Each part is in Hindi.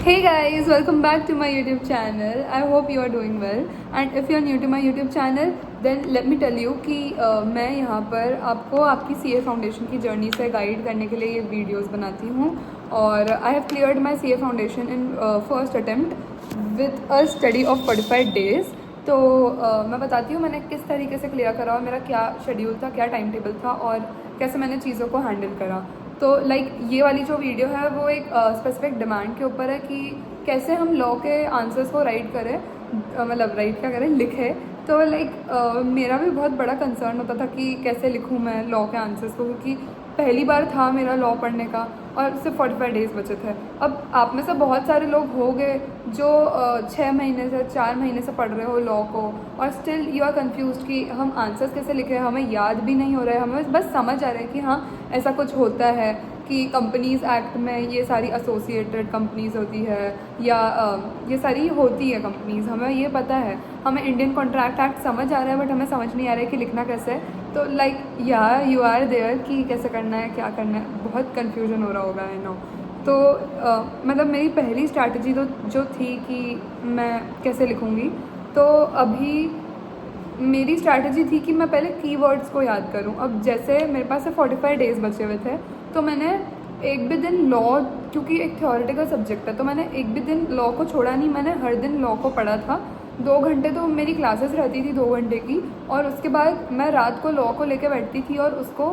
Hey guys, welcome back to my YouTube channel. I hope you are doing well. And if you are new to my YouTube channel, then let me tell you कि मैं यहाँ पर आपको आपकी CA फाउंडेशन की जर्नी से गाइड करने के लिए ये वीडियोस बनाती हूँ. और I have cleared my CA foundation in first attempt with a study of 45 days. तो मैं बताती हूँ मैंने किस तरीके से क्लियर करा और मेरा क्या शेड्यूल था, क्या टाइम टेबल था और कैसे मैंने चीज़ों को हैंडल करा. तो ये वाली जो वीडियो है वो एक स्पेसिफिक डिमांड के ऊपर है कि कैसे हम लॉ के आंसर्स को राइट करें, मतलब राइट क्या करें, लिखें. तो मेरा भी बहुत बड़ा कंसर्न होता था कि कैसे लिखूँ मैं लॉ के आंसर्स को, क्योंकि पहली बार था मेरा लॉ पढ़ने का और सिर्फ 45 डेज़ बचे थे. अब आप में से बहुत सारे लोग हो गए जो 6 महीने से 4 महीने से पढ़ रहे हो लॉ को और स्टिल यू आर कन्फ्यूज कि हम आंसर्स कैसे लिखें. हमें याद भी नहीं हो रहा है, हमें बस समझ आ रहा है कि हाँ ऐसा कुछ होता है कि कंपनीज़ एक्ट में ये सारी एसोसिएटेड कंपनीज़ होती है या ये सारी होती है कंपनीज़, हमें ये पता है. हमें इंडियन कॉन्ट्रैक्ट एक्ट समझ आ रहा है बट हमें समझ नहीं आ रहा है कि लिखना कैसे है. तो यू आर देयर कि कैसे करना है, क्या करना है, बहुत कन्फ्यूजन हो रहा होगा, आई नो. तो मतलब मेरी पहली स्ट्रैटेजी तो जो थी कि मैं कैसे लिखूँगी, तो अभी मेरी स्ट्रैटेजी थी कि मैं पहले कीवर्ड्स को याद करूं. अब जैसे मेरे पास से 45 डेज़ बचे हुए थे तो मैंने एक भी दिन लॉ, क्योंकि एक थ्योरेटिकल सब्जेक्ट है तो मैंने एक भी दिन लॉ को छोड़ा नहीं. मैंने हर दिन लॉ को पढ़ा था. 2 घंटे तो मेरी क्लासेस रहती थी 2 घंटे की, और उसके बाद मैं रात को लॉ को लेके बैठती थी और उसको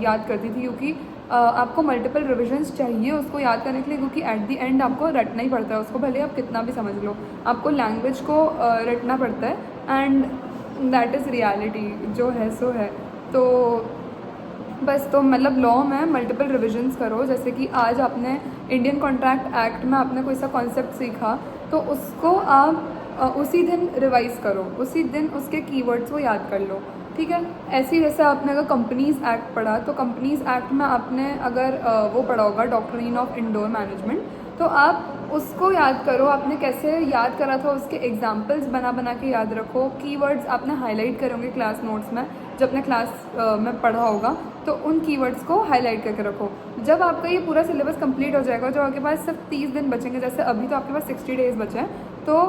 याद करती थी, क्योंकि आपको मल्टीपल रिविजन्स चाहिए उसको याद करने के लिए, क्योंकि एट द एंड आपको रटना ही पड़ता है उसको, भले आप कितना भी समझ लो आपको लैंग्वेज को रटना पड़ता है. एंड दैट इज़ रियलिटी, जो है सो है. तो बस, तो मतलब लॉ में मल्टीपल रिविजन्स करो. जैसे कि आज आपने इंडियन कॉन्ट्रैक्ट एक्ट में आपने कोई सा कॉन्सेप्ट सीखा तो उसको आप उसी दिन रिवाइज़ करो, उसी दिन उसके कीवर्ड्स को याद कर लो, ठीक है. ऐसे ही जैसे आपने अगर कंपनीज़ एक्ट पढ़ा तो कंपनीज़ एक्ट में आपने अगर वो पढ़ा होगा डॉक्ट्रिन ऑफ इंडोर मैनेजमेंट, तो आप उसको याद करो. आपने कैसे याद करा था उसके एग्जाम्पल्स बना बना के याद रखो. कीवर्ड्स आपने हाईलाइट करोगे क्लास नोट्स में, जब अपने क्लास में पढ़ा होगा तो उन कीवर्ड्स को हाईलाइट करके रखो. जब आपका ये पूरा सिलेबस कंप्लीट हो जाएगा, जो आपके पास सिर्फ 30 दिन बचेंगे, जैसे अभी तो आपके पास 60 डेज़ बचे हैं, तो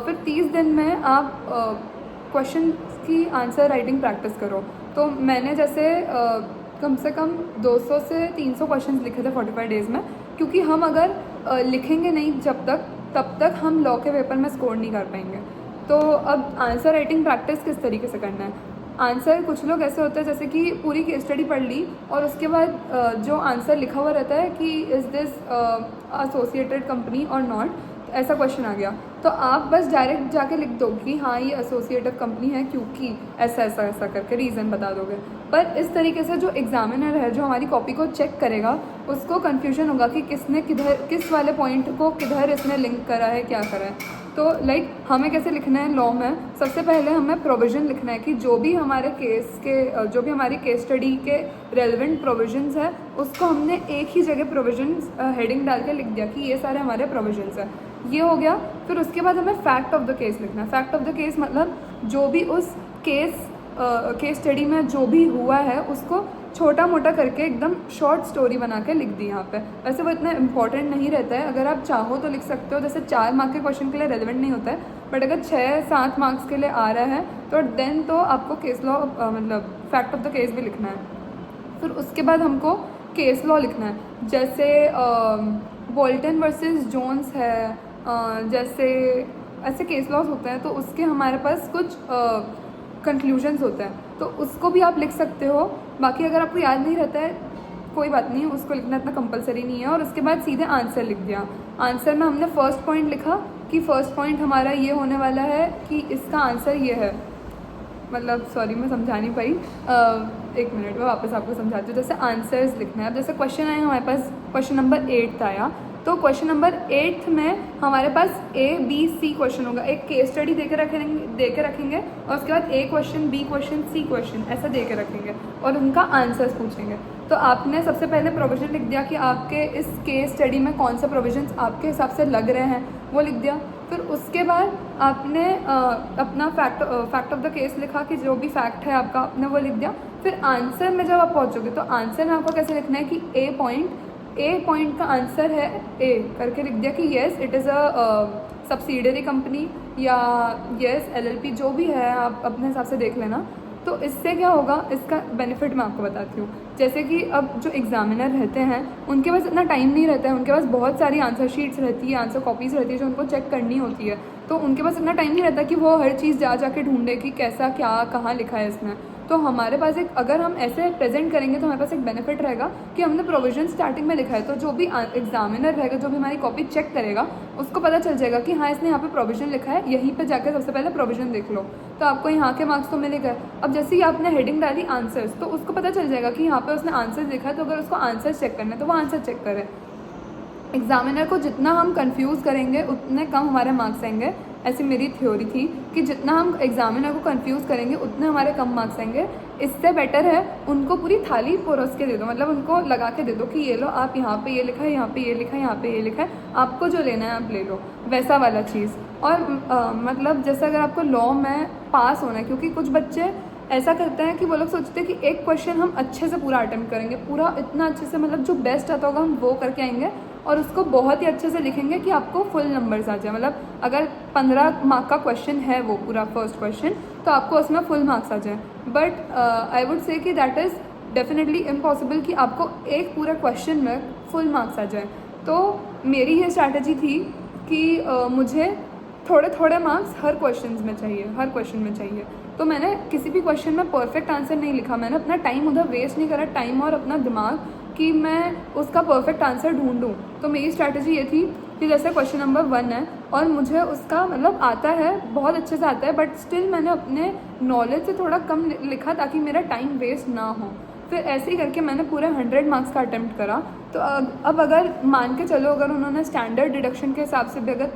फिर 30 दिन में आप क्वेश्चन की आंसर राइटिंग प्रैक्टिस करो. तो मैंने जैसे कम से कम 200 से 300 क्वेश्चन लिखे थे 45 डेज़ में, क्योंकि हम अगर लिखेंगे नहीं तब तक हम लॉ के पेपर में स्कोर नहीं कर पाएंगे. तो अब आंसर राइटिंग प्रैक्टिस किस तरीके से करना है. आंसर कुछ लोग ऐसे होते हैं जैसे कि पूरी केस स्टडी पढ़ ली और उसके बाद जो आंसर लिखा हुआ रहता है कि इज़ दिस एसोसिएटेड कंपनी और नॉट, ऐसा क्वेश्चन आ गया तो आप बस डायरेक्ट जाके लिख दो कि हाँ ये एसोसिएटेड कंपनी है क्योंकि ऐसा ऐसा ऐसा करके रीज़न बता दोगे. पर इस तरीके से जो एग्जामिनर है, जो हमारी कॉपी को चेक करेगा, उसको कन्फ्यूजन होगा कि किसने किधर, किस वाले पॉइंट को किधर इसने लिंक करा है, क्या करा है. तो हमें कैसे लिखना है लॉ में, सबसे पहले हमें प्रोविज़न लिखना है कि जो भी हमारे केस के, जो भी हमारी केस स्टडी के रेलेवेंट प्रोविजंस है उसको हमने एक ही जगह प्रोविजंस हेडिंग डाल के लिख दिया कि ये सारे हमारे प्रोविजंस है. ये हो गया. फिर उसके बाद हमें फैक्ट ऑफ द केस लिखना है. फैक्ट ऑफ द केस मतलब जो भी उस केस स्टडी में जो भी हुआ है उसको छोटा मोटा करके एकदम शॉर्ट स्टोरी बना के लिख दी यहाँ पे. वैसे वो इतना इंपॉर्टेंट नहीं रहता है, अगर आप चाहो तो लिख सकते हो. जैसे 4 मार्क के क्वेश्चन के लिए रेलेवेंट नहीं होता है, बट अगर 6-7 मार्क्स के लिए आ रहा है तो देन तो आपको केस लॉ मतलब फैक्ट ऑफ द केस भी लिखना है. फिर उसके बाद हमको केस लॉ लिखना है. जैसे बोल्टन वर्सेस जोन्स है, जैसे ऐसे केस लॉज होते हैं तो उसके हमारे पास कुछ कंक्लूजन्स होते हैं, तो उसको भी आप लिख सकते हो. बाकी अगर आपको याद नहीं रहता है कोई बात नहीं, उसको लिखना इतना कंपलसरी नहीं है. और उसके बाद सीधे आंसर लिख दिया. आंसर में हमने फर्स्ट पॉइंट लिखा कि फर्स्ट पॉइंट हमारा ये होने वाला है कि इसका आंसर ये है. मतलब सॉरी मैं समझा नहीं पाई, एक मिनट में वापस आपको समझाती हूँ. जैसे आंसर्स लिखना है. अब जैसे क्वेश्चन आए हमारे पास, क्वेश्चन नंबर 8 आया, तो क्वेश्चन नंबर 8 में हमारे पास ABC क्वेश्चन होगा. एक केस स्टडी दे के रखेंगे और उसके बाद A question, B question, C question ऐसा दे के रखेंगे और उनका आंसर्स पूछेंगे. तो आपने सबसे पहले प्रोविज़न लिख दिया कि आपके इस केस स्टडी में कौन से प्रोविजंस आपके हिसाब से लग रहे हैं, वो लिख दिया. फिर उसके बाद आपने अपना फैक्ट ऑफ द केस लिखा कि जो भी फैक्ट है आपका, आपने वो लिख दिया. फिर आंसर में जब आप पहुँचोगे तो आंसर में आपको कैसे लिखना है कि A पॉइंट ए पॉइंट का आंसर है ए करके लिख दिया कि yes it is a subsidiary company या येस एलएलपी, जो भी है आप अपने हिसाब से देख लेना। तो इससे क्या होगा, इसका बेनिफिट मैं आपको बताती हूँ। जैसे कि अब जो एग्जामिनर रहते हैं उनके पास इतना टाइम नहीं रहता है, उनके पास बहुत सारी आंसर शीट्स रहती है, आंसर कॉपीज़ रहती है जो उनको चेक करनी होती है। तो उनके पास इतना टाइम नहीं रहता कि वो हर चीज़ जा के ढूंढे कि कैसा क्या कहाँ लिखा है इसमें। तो हमारे पास एक, अगर हम ऐसे प्रेजेंट करेंगे तो हमारे पास एक बेनिफिट रहेगा कि हमने प्रोविजन स्टार्टिंग में लिखा है, तो जो भी एग्जामिनर रहेगा, जो भी हमारी कॉपी चेक करेगा, उसको पता चल जाएगा कि हाँ इसने यहाँ पे प्रोविजन लिखा है, यहीं पे जाकर सबसे पहले प्रोविजन देख लो, तो आपको यहाँ के मार्क्स तो मिलेगा। अब जैसे ही आपने हेडिंग डाली आंसर्स, तो उसको पता चल जाएगा कि यहाँ पे उसने आंसर्स लिखा है, तो अगर उसको आंसर चेक करना है तो वो आंसर चेक करे। एग्जामिनर को जितना हम कंफ्यूज करेंगे उतने कम हमारे मार्क्स आएंगे, ऐसी मेरी थ्योरी थी कि जितना हम एग्जामिनर को कंफ्यूज करेंगे उतने हमारे कम मार्क्स आएंगे। इससे बेटर है उनको पूरी थाली परोस के दे दो, मतलब उनको लगा के दे दो कि ये लो आप, यहाँ पे ये लिखा है, यहाँ पे ये लिखा है, यहाँ पे ये लिखा है, आपको जो लेना है आप ले लो, वैसा वाला चीज़। और मतलब जैसे अगर आपको लॉ में पास होना है, क्योंकि कुछ बच्चे ऐसा करते हैं कि वो लोग सोचते हैं कि एक क्वेश्चन हम अच्छे से पूरा अटेम्प्ट करेंगे, पूरा इतना अच्छे से, मतलब जो बेस्ट आता होगा हम वो करके आएंगे और उसको बहुत ही अच्छे से लिखेंगे कि आपको फुल नंबर्स आ जाए। मतलब अगर 15 मार्क का क्वेश्चन है वो पूरा फर्स्ट क्वेश्चन, तो आपको उसमें फुल मार्क्स आ जाए। बट आई वुड से कि दैट इज़ डेफिनेटली इम्पॉसिबल कि आपको एक पूरा क्वेश्चन में फुल मार्क्स आ जाए। तो मेरी ये स्ट्रैटेजी थी कि मुझे थोड़े थोड़े मार्क्स हर क्वेश्चन में चाहिए। तो मैंने किसी भी क्वेश्चन में परफेक्ट आंसर नहीं लिखा, मैंने अपना टाइम उधर वेस्ट नहीं करा, टाइम और अपना दिमाग, कि मैं उसका परफेक्ट आंसर ढूंढूं। तो मेरी स्ट्रैटेजी ये थी कि जैसे क्वेश्चन नंबर 1 है और मुझे उसका मतलब आता है, बहुत अच्छे से आता है, बट स्टिल मैंने अपने नॉलेज से थोड़ा कम लिखा ताकि मेरा टाइम वेस्ट ना हो। फिर ऐसे ही करके मैंने पूरे 100 मार्क्स का अटेम्प्ट करा। तो अब अगर मान के चलो, अगर उन्होंने स्टैंडर्ड डिडक्शन के हिसाब से भी अगर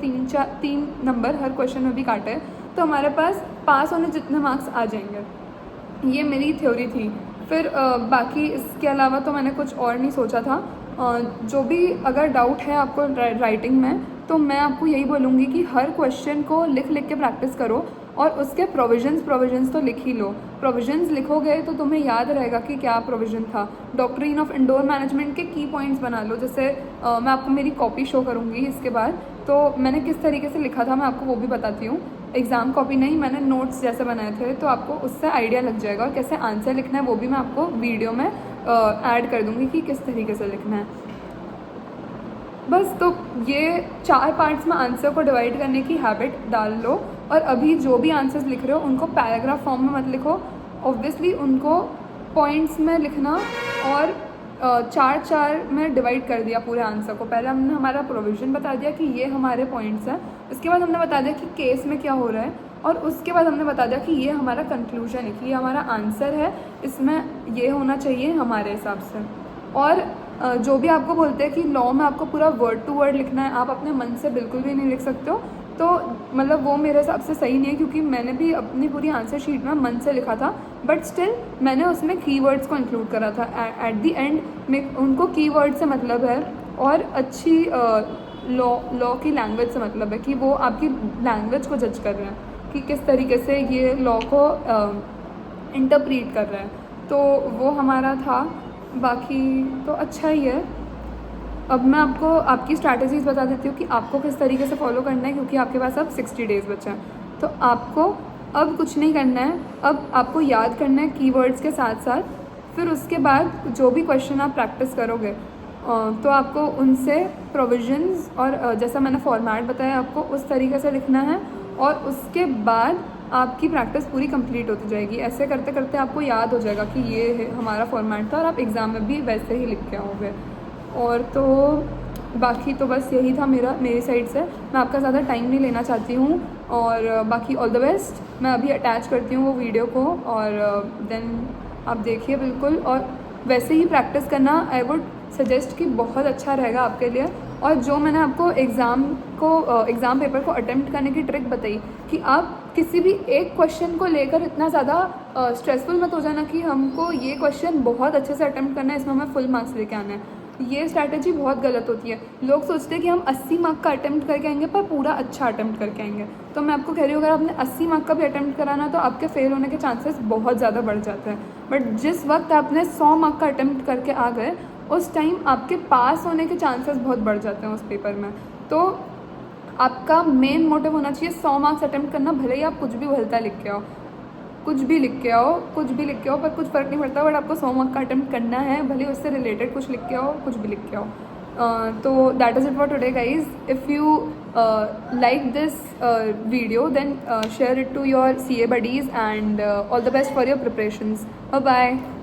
3 नंबर हर क्वेश्चन में भी काटे, तो हमारे पास पास होने जितने मार्क्स आ जाएंगे। ये मेरी थ्योरी थी। फिर बाकी इसके अलावा तो मैंने कुछ और नहीं सोचा था। जो भी अगर डाउट है आपको राइटिंग में, तो मैं आपको यही बोलूँगी कि हर क्वेश्चन को लिख के प्रैक्टिस करो और उसके प्रोविजंस तो लिख ही लो। प्रोविजंस लिखोगे तो तुम्हें याद रहेगा कि क्या प्रोविजन था। डॉक्ट्रिन ऑफ इंडोर मैनेजमेंट के की पॉइंट्स बना लो। जैसे मैं आपको मेरी कॉपी शो करूँगी इसके बाद, तो मैंने किस तरीके से लिखा था मैं आपको वो भी बताती हूँ। एग्ज़ाम कॉपी नहीं, मैंने नोट्स जैसे बनाए थे, तो आपको उससे आइडिया लग जाएगा। और कैसे आंसर लिखना है वो भी मैं आपको वीडियो में ऐड कर दूँगी कि किस तरीके से लिखना है। बस तो ये 4 पार्ट्स में आंसर को डिवाइड करने की हैबिट डाल लो। और अभी जो भी आंसर्स लिख रहे हो उनको पैराग्राफ फॉर्म में मत लिखो, ऑब्वियसली उनको पॉइंट्स में लिखना। और 4 में डिवाइड कर दिया पूरे आंसर को। पहले हमने हमारा प्रोविज़न बता दिया कि ये हमारे पॉइंट्स हैं, उसके बाद हमने बता दिया कि केस में क्या हो रहा है, और उसके बाद हमने बता दिया कि ये हमारा कंक्लूजन है, कि ये हमारा आंसर है, इसमें ये होना चाहिए हमारे हिसाब से। और जो भी आपको बोलते हैं कि लॉ में आपको पूरा वर्ड टू वर्ड लिखना है, आप अपने मन से बिल्कुल भी नहीं लिख सकते हो, तो मतलब वो मेरे हिसाब से सही नहीं है। क्योंकि मैंने भी अपनी पूरी आंसर शीट में मन से लिखा था, बट स्टिल मैंने उसमें कीवर्ड्स को इंक्लूड करा था। एट दी एंड में उनको कीवर्ड से मतलब है और अच्छी लॉ की लैंग्वेज से मतलब है, कि वो आपकी लैंग्वेज को जज कर रहे हैं कि किस तरीके से ये लॉ को इंटरप्रीट कर रहे हैं। तो वो हमारा था। बाकी तो अच्छा ही है। अब मैं आपको आपकी स्ट्रैटेजीज़ बता देती हूँ कि आपको किस तरीके से फॉलो करना है, क्योंकि आपके पास अब 60 डेज़ बचे हैं। तो आपको अब कुछ नहीं करना है, अब आपको याद करना है कीवर्ड्स के साथ साथ। फिर उसके बाद जो भी क्वेश्चन आप प्रैक्टिस करोगे तो आपको उनसे प्रोविजंस और जैसा मैंने फॉर्मेट बताया आपको उस तरीके से लिखना है, और उसके बाद आपकी प्रैक्टिस पूरी कंप्लीट होती जाएगी। ऐसे करते करते आपको याद हो जाएगा कि ये है हमारा फॉर्मेट था, और आप एग्ज़ाम में भी वैसे ही लिख के आओगे। और तो बाकी तो बस यही था मेरी साइड से। मैं आपका ज़्यादा टाइम नहीं लेना चाहती हूँ, और बाकी ऑल द बेस्ट। मैं अभी अटैच करती हूँ वो वीडियो को, और देन आप देखिए बिल्कुल। और वैसे ही प्रैक्टिस करना आई वुड सजेस्ट कि बहुत अच्छा रहेगा आपके लिए। और जो मैंने आपको एग्ज़ाम पेपर को अटेम्प्ट करने की ट्रिक बताई, कि आप किसी भी एक क्वेश्चन को लेकर इतना ज़्यादा स्ट्रेसफुल मत हो जाना कि हमको ये क्वेश्चन बहुत अच्छे से अटेम्प्ट करना है, इसमें हमें फुल मार्क्स लेके आना है। ये स्ट्रैटेजी बहुत गलत होती है। लोग सोचते हैं कि हम 80 मार्क का अटेम्प्ट करके आएंगे, पर पूरा अच्छा अटेम्प्ट करके आएंगे। तो मैं आपको कह रही हूँ, अगर आपने 80 मार्क का भी अटेम्प्ट कराना, तो आपके फेल होने के चांसेस बहुत ज़्यादा बढ़ जाते हैं। बट जिस वक्त आपने 100 मार्क का अटेम्प्ट करके आ गए, उस टाइम आपके पास होने के चांसेस बहुत बढ़ जाते हैं उस पेपर में। तो आपका मेन मोटिव होना चाहिए 100 मार्क्स अटेम्प्ट करना, भले ही आप कुछ भी भलता लिख के आओ, कुछ भी लिख के आओ, कुछ भी लिख के आओ, पर कुछ फ़र्क नहीं पड़ता, बट आपको 100 मार्क का अटेम्प्ट करना है, भले उससे रिलेटेड कुछ लिख के आओ, कुछ भी लिख के आओ। तो that is it for today guys. If you like this video, then share it to your CA buddies, and all the best for your preparations. Bye bye.